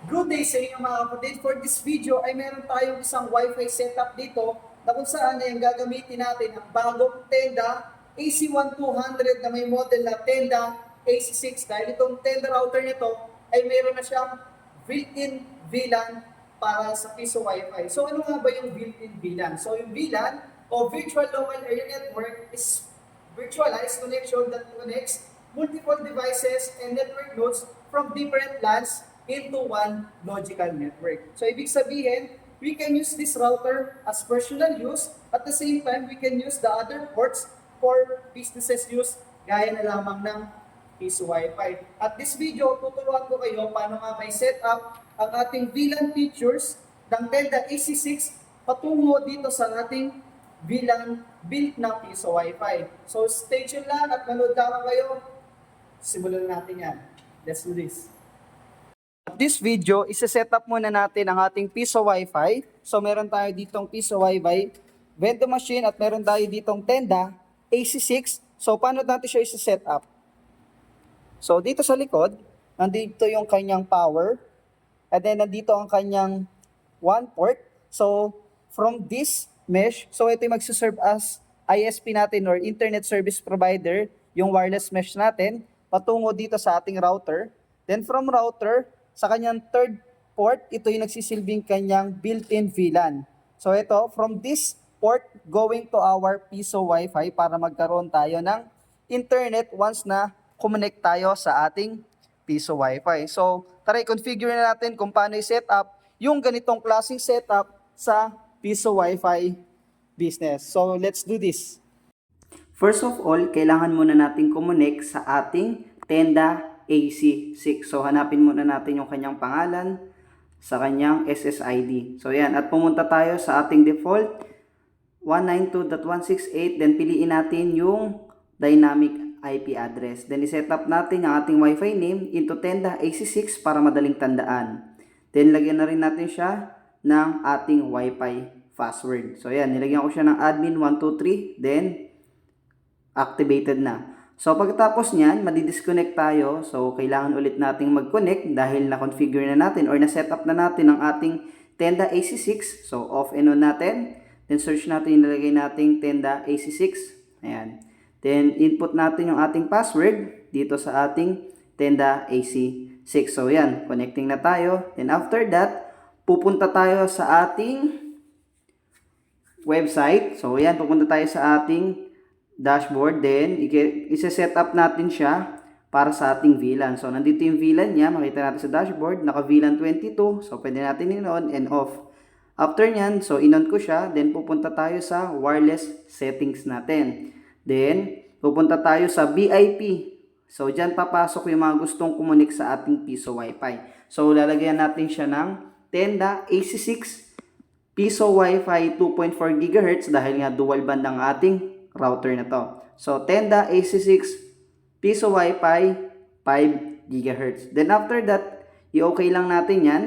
Good day sa inyo mga kapatid. For this video ay meron tayong isang Wi-Fi setup dito na kung saan ay ang gagamitin natin ang bagong tenda AC1200 na may model na tenda AC6. Dahil itong tenda router nito ay meron na siyang built-in VLAN para sa piso Wi-Fi. So ano nga ba yung built-in VLAN? So yung VLAN o Virtual Local Area Network is virtualized connection that connects multiple devices and network nodes from different LANs into one logical network. So ibig sabihin, we can use this router as personal use. At the same time, we can use the other ports for businesses use gaya na lamang ng piso Wi-Fi. At this video, tuturuan ko kayo paano nga may set up ang ating VLAN features ng Tenda AC6 patungo dito sa ating VLAN built na piso Wi-Fi. So stay tuned lang at manood lang kayo. Simulan natin yan. Let's do this. This video, isa-set up muna natin ang ating piso Wi-Fi. So meron tayo ditong piso Wi-Fi vending machine at meron tayo ditong tenda AC6. So paano natin siya isa-set up? So dito sa likod, nandito yung kanyang power. And then nandito ang kanyang one port. So from this mesh, so ito yung magsiserve as ISP natin or Internet Service Provider, yung wireless mesh natin, patungo dito sa ating router. Then from router, sa kanyang third port, ito yung nagsisilbing kanyang built-in VLAN. So ito, from this port going to our piso Wi-Fi para magkaroon tayo ng internet once na connect tayo sa ating piso Wi-Fi. So tara i-configure na natin kung paano i-set up yung ganitong klaseng setup sa piso Wi-Fi business. So let's do this. First of all, kailangan muna natin kumonek sa ating tenda AC6. So, hanapin muna natin yung kanyang pangalan sa kanyang SSID. So, yan. At pumunta tayo sa ating default 192.168. Then, piliin natin yung dynamic IP address. Then, iset up natin ang ating Wi-Fi name into tenda AC6 para madaling tandaan. Then, lagyan na rin natin siya ng ating Wi-Fi password. So, yan. Nilagyan ko siya ng admin123. Then, activated na. So, pagkatapos niyan, madi-disconnect tayo. So, kailangan ulit nating mag-connect dahil na-configure na natin or na-setup na natin ang ating Tenda AC6. So, off and on natin. Then, search natin yung nilagay nating Tenda AC6. Ayan. Then, input natin yung ating password dito sa ating Tenda AC6. So, yan. Connecting na tayo. Then, after that, pupunta tayo sa ating website. So, yan. Pupunta tayo sa ating dashboard, then isa-set up natin siya para sa ating VLAN. So, nandito yung VLAN niya, makita natin sa dashboard, naka VLAN 22, so pwede natin in-on and off. After nyan, so in-on ko siya, then pupunta tayo sa wireless settings natin. Then, pupunta tayo sa BIP. So, dyan papasok yung mga gustong kumunik sa ating piso Wi-Fi. So, lalagyan natin siya ng Tenda AC6 piso Wi-Fi 2.4 GHz dahil nga dual band ang ating router na to. So, Tenda AC6 piso Wi-Fi 5 GHz. Then after that, i-okay lang natin yan.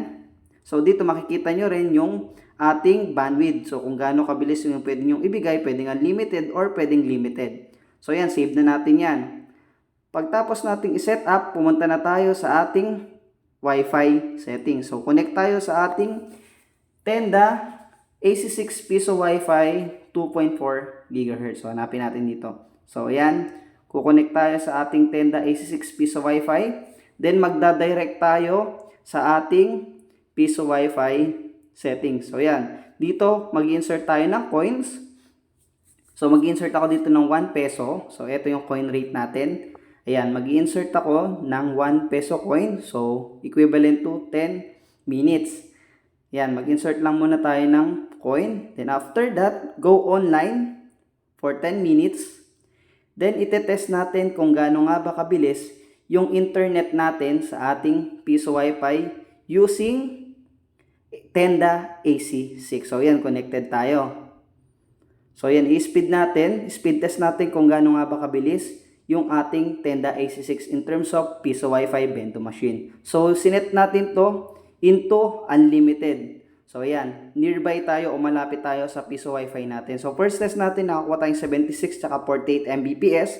So, dito makikita nyo rin yung ating bandwidth. So, kung gaano kabilis yung pwede nyong ibigay, pwedeng unlimited or pwedeng limited. So, yan, save na natin yan. Pagtapos nating i-set up, pumunta na tayo sa ating Wi-Fi settings. So, connect tayo sa ating Tenda AC6 piso Wi-Fi 2.4 GHz. So, hanapin natin dito. So, ayan. Kukonect tayo sa ating Tenda AC6 piso Wi-Fi. Then, magdadirect tayo sa ating piso Wi-Fi settings. So, ayan. Dito, mag-insert tayo ng coins. So, mag-insert ako dito ng 1 peso. So, ito yung coin rate natin. Ayan, mag-insert ako ng 1 peso coin. So, equivalent to 10 minutes. Yan, mag-insert lang muna tayo ng coin. Then after that, go online for 10 minutes. Then itetest natin kung gaano nga ba kabilis yung internet natin sa ating piso Wi-Fi using Tenda AC6. So yan, connected tayo. So yan, i-speed natin. Speed test natin kung gaano nga ba kabilis yung ating Tenda AC6 in terms of piso Wi-Fi vending machine. So sinet natin to into unlimited. So, ayan. Nearby tayo o malapit tayo sa piso Wi-Fi natin. So, first test natin, nakakuha tayong 76 at 48 Mbps.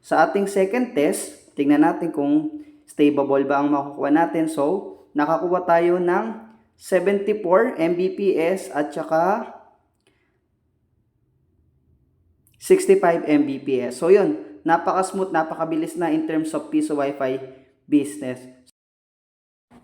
Sa ating second test, tingnan natin kung stable ba ang makukuha natin. So, nakakuha tayo ng 74 Mbps at saka 65 Mbps. So yun, napaka-smooth, napakabilis na in terms of Piso Wi-Fi business.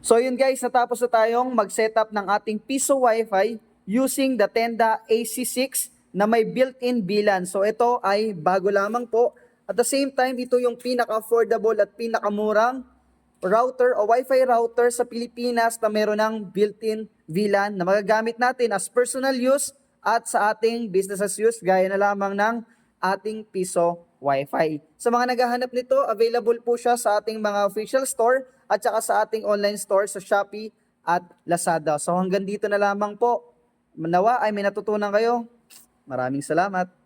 So yun guys, natapos na tayong mag-setup ng ating Piso Wi-Fi using the Tenda AC6 na may built-in VLAN. So ito ay bago lamang po. At the same time, ito yung pinaka-affordable at pinakamurang router o Wi-Fi router sa Pilipinas na meron ng built-in VLAN na magagamit natin as personal use at sa ating business as use gaya na lamang ng ating Piso Wi-Fi. Sa mga naghahanap nito, available po siya sa ating mga official store at saka sa ating online store sa Shopee at Lazada. So hanggang dito na lamang po. Nawa ay may natutunan kayo. Maraming salamat.